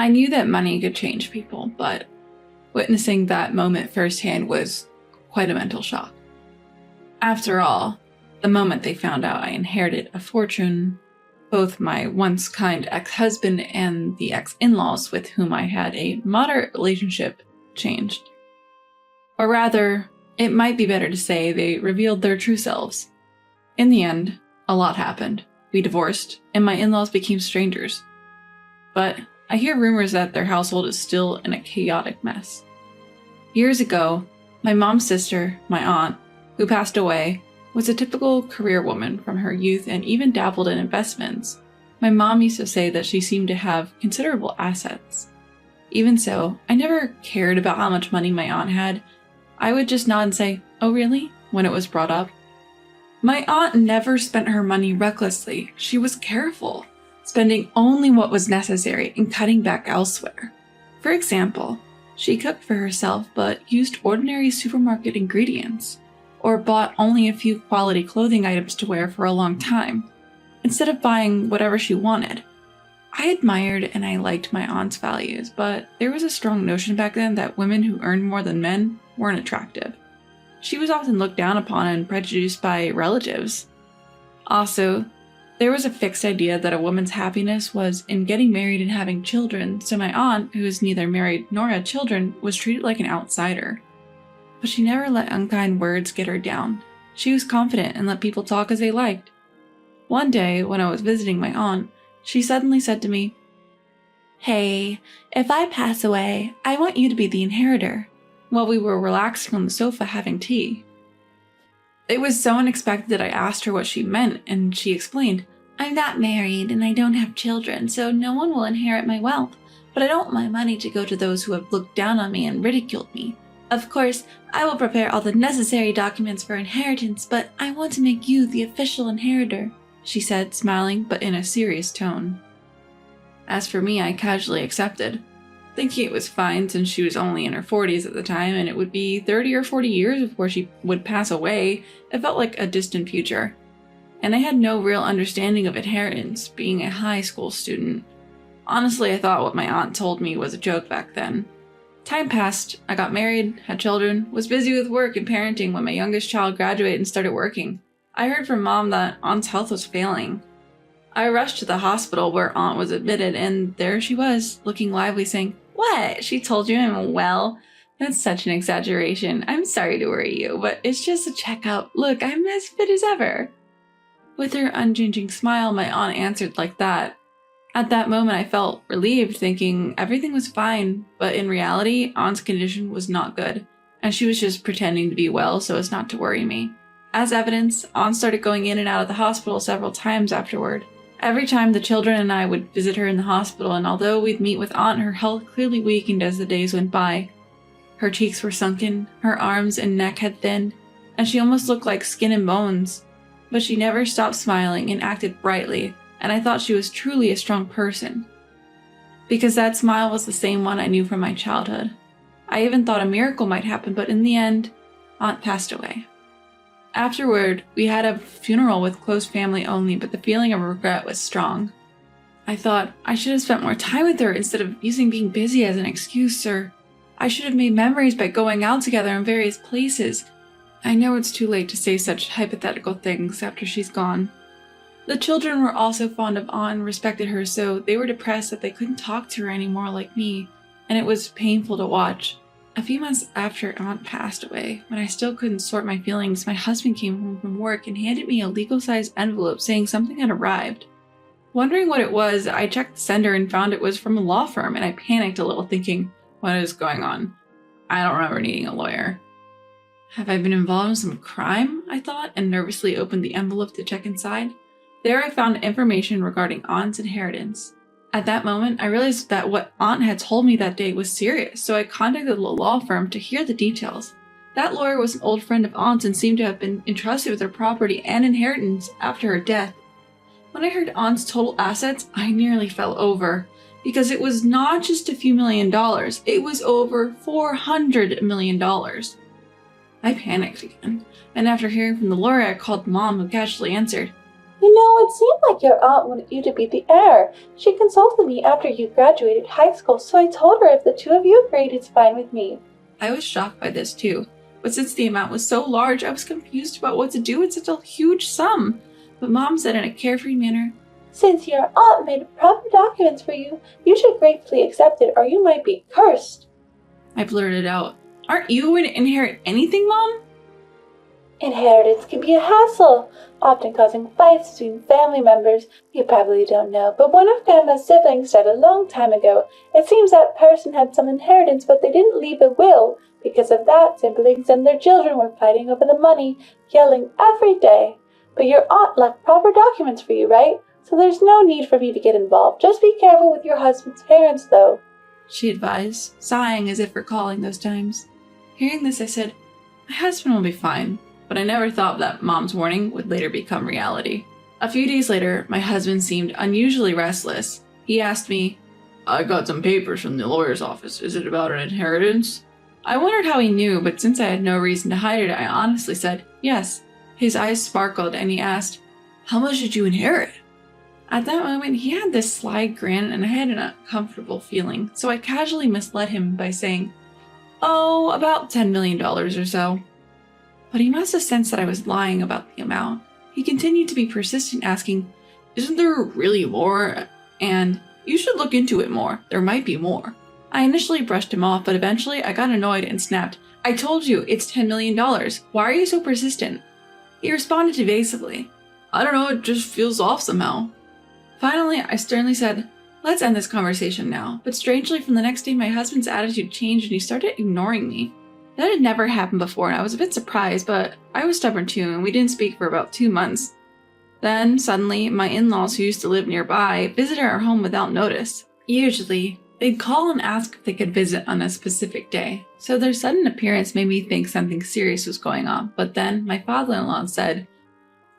I knew that money could change people, but witnessing that moment firsthand was quite a mental shock. After all, the moment they found out I inherited a fortune, both my once kind ex-husband and the ex-in-laws with whom I had a moderate relationship changed. Or rather, it might be better to say they revealed their true selves. In the end, a lot happened. We divorced, and my in-laws became strangers. But I hear rumors that their household is still in a chaotic mess. Years ago, my mom's sister, my aunt, who passed away, was a typical career woman from her youth and even dabbled in investments. My mom used to say that she seemed to have considerable assets. Even so, I never cared about how much money my aunt had. I would just nod and say, "Oh really?" when it was brought up. My aunt never spent her money recklessly. She was careful, spending only what was necessary and cutting back elsewhere. For example, she cooked for herself but used ordinary supermarket ingredients, or bought only a few quality clothing items to wear for a long time, instead of buying whatever she wanted. I admired and I liked my aunt's values, but there was a strong notion back then that women who earned more than men weren't attractive. She was often looked down upon and prejudiced by relatives. Also, there was a fixed idea that a woman's happiness was in getting married and having children, so my aunt, who was neither married nor had children, was treated like an outsider. But she never let unkind words get her down. She was confident and let people talk as they liked. One day, when I was visiting my aunt, she suddenly said to me, "Hey, if I pass away, I want you to be the inheritor," while we were relaxing on the sofa having tea. It was so unexpected that I asked her what she meant, and she explained, "I'm not married and I don't have children, so no one will inherit my wealth, but I don't want my money to go to those who have looked down on me and ridiculed me. Of course, I will prepare all the necessary documents for inheritance, but I want to make you the official inheritor," she said, smiling but in a serious tone. As for me, I casually accepted, thinking it was fine since she was only in her 40s at the time and it would be 30 or 40 years before she would pass away. It felt like a distant future. And I had no real understanding of inheritance, being a high school student. Honestly, I thought what my aunt told me was a joke back then. Time passed, I got married, had children, was busy with work and parenting when my youngest child graduated and started working. I heard from Mom that Aunt's health was failing. I rushed to the hospital where Aunt was admitted, and there she was, looking lively, saying, "What? She told you I'm well?" That's such an exaggeration. I'm sorry to worry you, but it's just a checkup. Look, I'm as fit as ever. With her unchanging smile, my aunt answered like that. At that moment, I felt relieved, thinking everything was fine, but in reality, Aunt's condition was not good, and she was just pretending to be well so as not to worry me. As evidence, Aunt started going in and out of the hospital several times afterward. Every time the children and I would visit her in the hospital, and although we'd meet with Aunt, her health clearly weakened as the days went by. Her cheeks were sunken, her arms and neck had thinned, and she almost looked like skin and bones. But she never stopped smiling and acted brightly, and I thought she was truly a strong person. Because that smile was the same one I knew from my childhood. I even thought a miracle might happen, but in the end, Aunt passed away. Afterward, we had a funeral with close family only, but the feeling of regret was strong. I thought I should have spent more time with her instead of using being busy as an excuse, or I should have made memories by going out together in various places. I know it's too late to say such hypothetical things after she's gone. The children were also fond of Aunt and respected her, so they were depressed that they couldn't talk to her anymore like me, and it was painful to watch. A few months after Aunt passed away, when I still couldn't sort my feelings, my husband came home from work and handed me a legal-sized envelope saying something had arrived. Wondering what it was, I checked the sender and found it was from a law firm, and I panicked a little, thinking, what is going on? I don't remember needing a lawyer. Have I been involved in some crime? I thought, and nervously opened the envelope to check inside. There I found information regarding Aunt's inheritance. At that moment, I realized that what Aunt had told me that day was serious, so I contacted the law firm to hear the details. That lawyer was an old friend of Aunt's and seemed to have been entrusted with her property and inheritance after her death. When I heard Aunt's total assets, I nearly fell over, because it was not just a few $1,000,000, it was over $400 million. I panicked again, and after hearing from the lawyer, I called Mom, who casually answered, You know, it seemed like your aunt wanted you to be the heir. She consulted me after you graduated high school, so I told her if the two of you agreed, it's fine with me. I was shocked by this too, but since the amount was so large, I was confused about what to do with such a huge sum. But Mom said in a carefree manner, Since your aunt made proper documents for you, you should gratefully accept it or you might be cursed. I blurted out, Aren't you going to inherit anything, Mom? Inheritance can be a hassle, often causing fights between family members. You probably don't know, but one of Grandma's siblings died a long time ago. It seems that person had some inheritance, but they didn't leave a will. Because of that, siblings and their children were fighting over the money, yelling every day. But your aunt left proper documents for you, right? So there's no need for me to get involved. Just be careful with your husband's parents, though, she advised, sighing as if recalling those times. Hearing this, I said, My husband will be fine. But I never thought that Mom's warning would later become reality. A few days later, my husband seemed unusually restless. He asked me, I got some papers from the lawyer's office. Is it about an inheritance? I wondered how he knew, but since I had no reason to hide it, I honestly said, yes. His eyes sparkled and he asked, How much did you inherit? At that moment, he had this sly grin and I had an uncomfortable feeling, so I casually misled him by saying, Oh, about $10 million or so. But he must have sensed that I was lying about the amount. He continued to be persistent, asking, Isn't there really more? And you should look into it more. There might be more. I initially brushed him off, but eventually I got annoyed and snapped, I told you, it's $10 million. Why are you so persistent? He responded evasively, I don't know, it just feels off somehow. Finally, I sternly said, Let's end this conversation now. But strangely, from the next day, my husband's attitude changed and he started ignoring me. That had never happened before, and I was a bit surprised, but I was stubborn too, and we didn't speak for about 2 months. Then, suddenly, my in-laws who used to live nearby visited our home without notice. Usually, they'd call and ask if they could visit on a specific day, so their sudden appearance made me think something serious was going on. But then, my father-in-law said,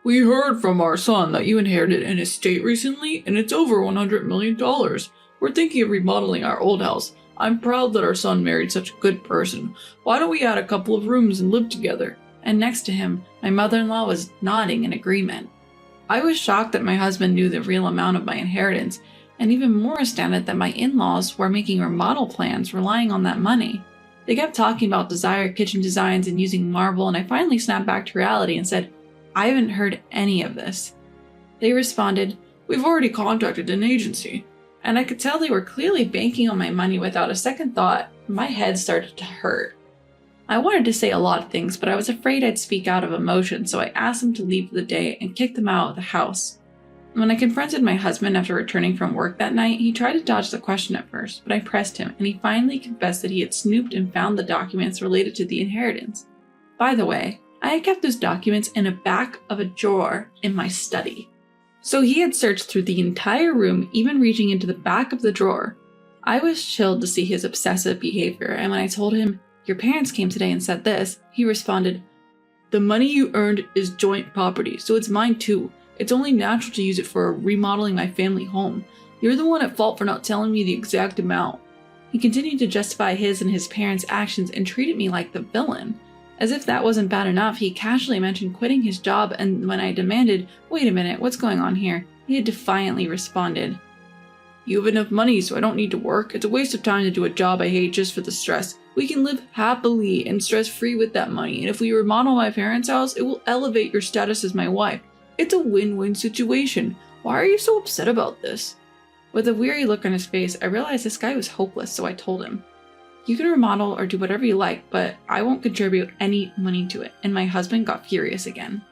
We heard from our son that you inherited an estate recently, and it's over $100 million. We're thinking of remodeling our old house. I'm proud that our son married such a good person. Why don't we add a couple of rooms and live together? And next to him, my mother-in-law was nodding in agreement. I was shocked that my husband knew the real amount of my inheritance, and even more astounded that my in-laws were making remodel plans relying on that money. They kept talking about desired kitchen designs and using marble, and I finally snapped back to reality and said, I haven't heard any of this. They responded, We've already contacted an agency. And I could tell they were clearly banking on my money without a second thought. My head started to hurt. I wanted to say a lot of things, but I was afraid I'd speak out of emotion, so I asked them to leave for the day and kicked them out of the house. When I confronted my husband after returning from work that night, he tried to dodge the question at first, but I pressed him, and he finally confessed that he had snooped and found the documents related to the inheritance. By the way, I had kept those documents in the back of a drawer in my study. So he had searched through the entire room, even reaching into the back of the drawer. I was chilled to see his obsessive behavior, and when I told him, Your parents came today and said this, he responded, The money you earned is joint property, so it's mine too. It's only natural to use it for remodeling my family home. You're the one at fault for not telling me the exact amount. He continued to justify his and his parents' actions and treated me like the villain. As if that wasn't bad enough, he casually mentioned quitting his job, and when I demanded, Wait a minute, what's going on here? He had defiantly responded, You have enough money, so I don't need to work. It's a waste of time to do a job I hate just for the stress. We can live happily and stress-free with that money, and if we remodel my parents' house, it will elevate your status as my wife. It's a win-win situation. Why are you so upset about this? With a weary look on his face, I realized this guy was hopeless, so I told him, You can remodel or do whatever you like, but I won't contribute any money to it. And my husband got furious again.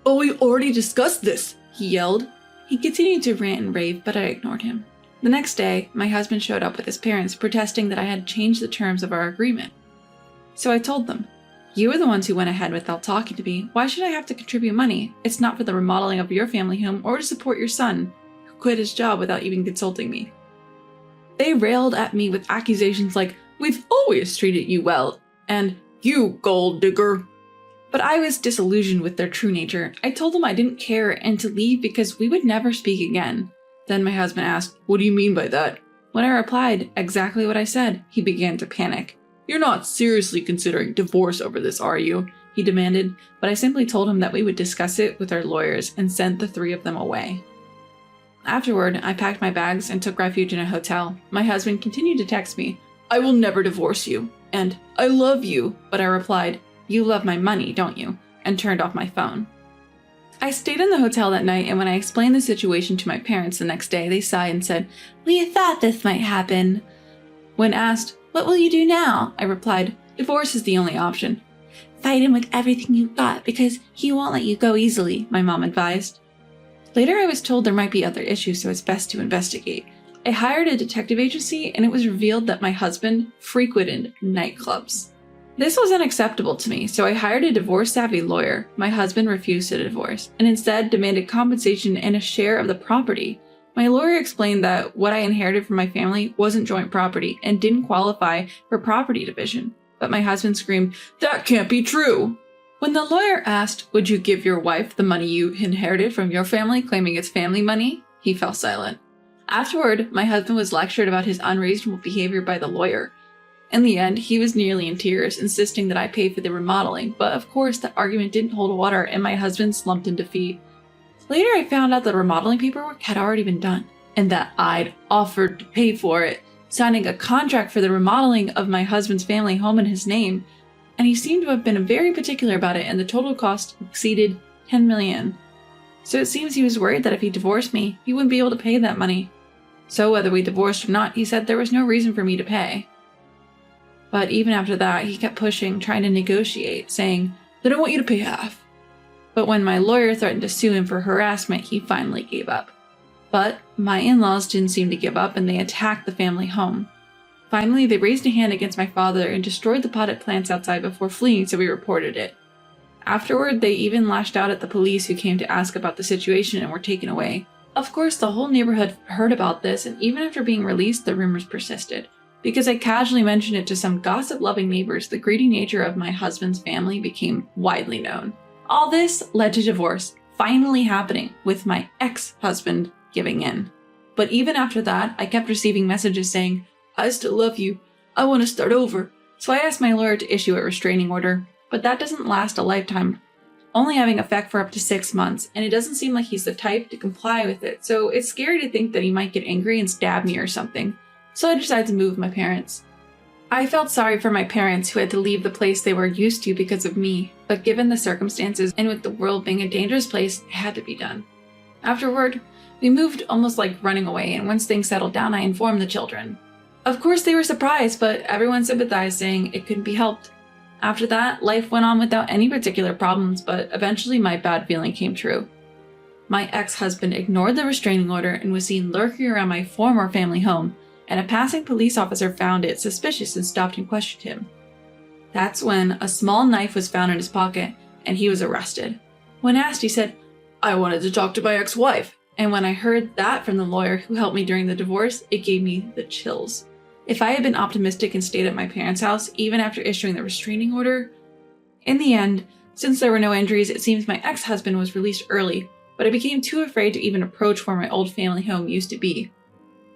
But we already discussed this, he yelled. He continued to rant and rave, but I ignored him. The next day, my husband showed up with his parents, protesting that I had changed the terms of our agreement. So I told them, You were the ones who went ahead without talking to me. Why should I have to contribute money? It's not for the remodeling of your family home or to support your son, who quit his job without even consulting me. They railed at me with accusations like, We've always treated you well, and you gold digger. But I was disillusioned with their true nature. I told them I didn't care and to leave because we would never speak again. Then my husband asked, What do you mean by that? When I replied exactly what I said, he began to panic. You're not seriously considering divorce over this, are you? he demanded, but I simply told him that we would discuss it with our lawyers and sent the three of them away. Afterward, I packed my bags and took refuge in a hotel. My husband continued to text me, "I will never divorce you," and "I love you," but I replied, "You love my money, don't you?" and turned off my phone. I stayed in the hotel that night, and when I explained the situation to my parents the next day, they sighed and said, "We thought this might happen." When asked, "What will you do now?" I replied, "Divorce is the only option." "Fight him with everything you've got, because he won't let you go easily," my mom advised. Later, I was told there might be other issues, so it's best to investigate. I hired a detective agency, and it was revealed that my husband frequented nightclubs. This was unacceptable to me, so I hired a divorce-savvy lawyer. My husband refused to divorce, and instead demanded compensation and a share of the property. My lawyer explained that what I inherited from my family wasn't joint property and didn't qualify for property division. But my husband screamed, "That can't be true!" When the lawyer asked, "Would you give your wife the money you inherited from your family, claiming it's family money?" he fell silent. Afterward, my husband was lectured about his unreasonable behavior by the lawyer. In the end, he was nearly in tears, insisting that I pay for the remodeling, but of course that argument didn't hold water and my husband slumped in defeat. Later, I found out that the remodeling paperwork had already been done, and that I'd offered to pay for it, signing a contract for the remodeling of my husband's family home in his name, and he seemed to have been very particular about it, and the total cost exceeded $10 million. So it seems he was worried that if he divorced me, he wouldn't be able to pay that money. So whether we divorced or not, he said there was no reason for me to pay. But even after that, he kept pushing, trying to negotiate, saying, "Then I want you to pay half." But when my lawyer threatened to sue him for harassment, he finally gave up. But my in-laws didn't seem to give up, and they attacked the family home. Finally, they raised a hand against my father and destroyed the potted plants outside before fleeing, so we reported it. Afterward, they even lashed out at the police who came to ask about the situation and were taken away. Of course, the whole neighborhood heard about this, and even after being released, the rumors persisted. Because I casually mentioned it to some gossip-loving neighbors, the greedy nature of my husband's family became widely known. All this led to divorce finally happening, with my ex-husband giving in. But even after that, I kept receiving messages saying, "I still love you. I want to start over." So I asked my lawyer to issue a restraining order, but that doesn't last a lifetime, only having effect for up to 6 months, and it doesn't seem like he's the type to comply with it, so it's scary to think that he might get angry and stab me or something. So I decided to move with my parents. I felt sorry for my parents who had to leave the place they were used to because of me, but given the circumstances and with the world being a dangerous place, it had to be done. Afterward, we moved almost like running away, and once things settled down, I informed the children. Of course, they were surprised, but everyone sympathized, saying it couldn't be helped. After that, life went on without any particular problems, but eventually my bad feeling came true. My ex-husband ignored the restraining order and was seen lurking around my former family home, and a passing police officer found it suspicious and stopped and questioned him. That's when a small knife was found in his pocket, and he was arrested. When asked, he said, "I wanted to talk to my ex-wife." And when I heard that from the lawyer who helped me during the divorce, it gave me the chills. If I had been optimistic and stayed at my parents' house, even after issuing the restraining order, in the end, since there were no injuries, it seems my ex-husband was released early, but I became too afraid to even approach where my old family home used to be.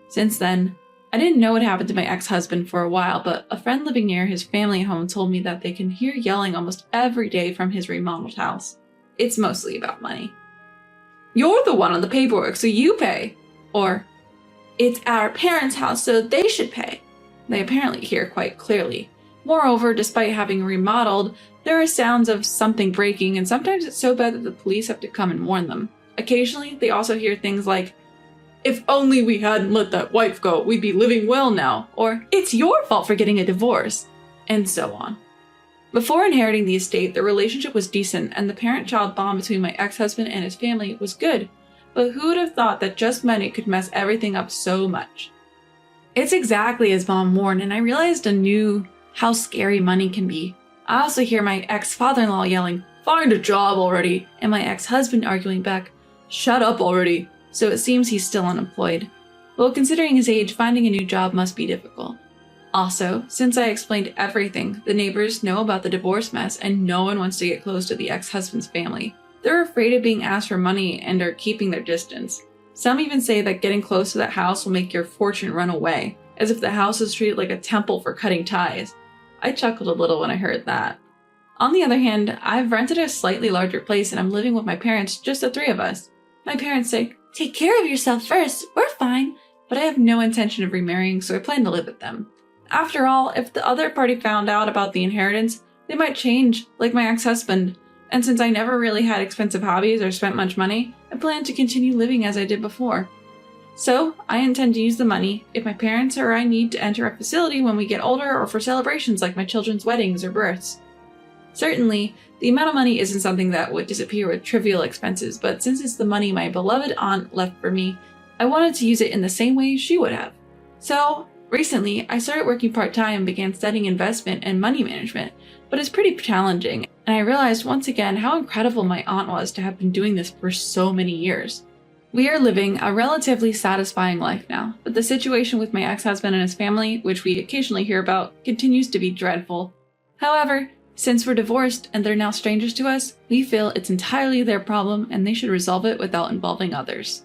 Since then, I didn't know what happened to my ex-husband for a while, but a friend living near his family home told me that they can hear yelling almost every day from his remodeled house. It's mostly about money. "You're the one on the paperwork, so you pay." Or, "It's our parents' house, so they should pay." They apparently hear quite clearly. Moreover, despite having remodeled, there are sounds of something breaking, and sometimes it's so bad that the police have to come and warn them. Occasionally, they also hear things like, "If only we hadn't let that wife go, we'd be living well now," or "It's your fault for getting a divorce," and so on. Before inheriting the estate, the relationship was decent, and the parent-child bond between my ex-husband and his family was good. But who would have thought that just money could mess everything up so much? It's exactly as Mom warned, and I realized anew how scary money can be. I also hear my ex-father-in-law yelling, "Find a job already," and my ex-husband arguing back, "Shut up already." So it seems he's still unemployed. Well, considering his age, finding a new job must be difficult. Also, since I explained everything, the neighbors know about the divorce mess, and no one wants to get close to the ex-husband's family. They're afraid of being asked for money and are keeping their distance. Some even say that getting close to that house will make your fortune run away, as if the house is treated like a temple for cutting ties. I chuckled a little when I heard that. On the other hand, I've rented a slightly larger place and I'm living with my parents, just the three of us. My parents say, "Take care of yourself first, we're fine," but I have no intention of remarrying, so I plan to live with them. After all, if the other party found out about the inheritance, they might change, like my ex-husband. And since I never really had expensive hobbies or spent much money, I plan to continue living as I did before. So, I intend to use the money if my parents or I need to enter a facility when we get older or for celebrations like my children's weddings or births. Certainly, the amount of money isn't something that would disappear with trivial expenses, but since it's the money my beloved aunt left for me, I wanted to use it in the same way she would have. So, recently, I started working part-time and began studying investment and money management, but it's pretty challenging, and I realized once again how incredible my aunt was to have been doing this for so many years. We are living a relatively satisfying life now, but the situation with my ex-husband and his family, which we occasionally hear about, continues to be dreadful. However, since we're divorced and they're now strangers to us, we feel it's entirely their problem and they should resolve it without involving others.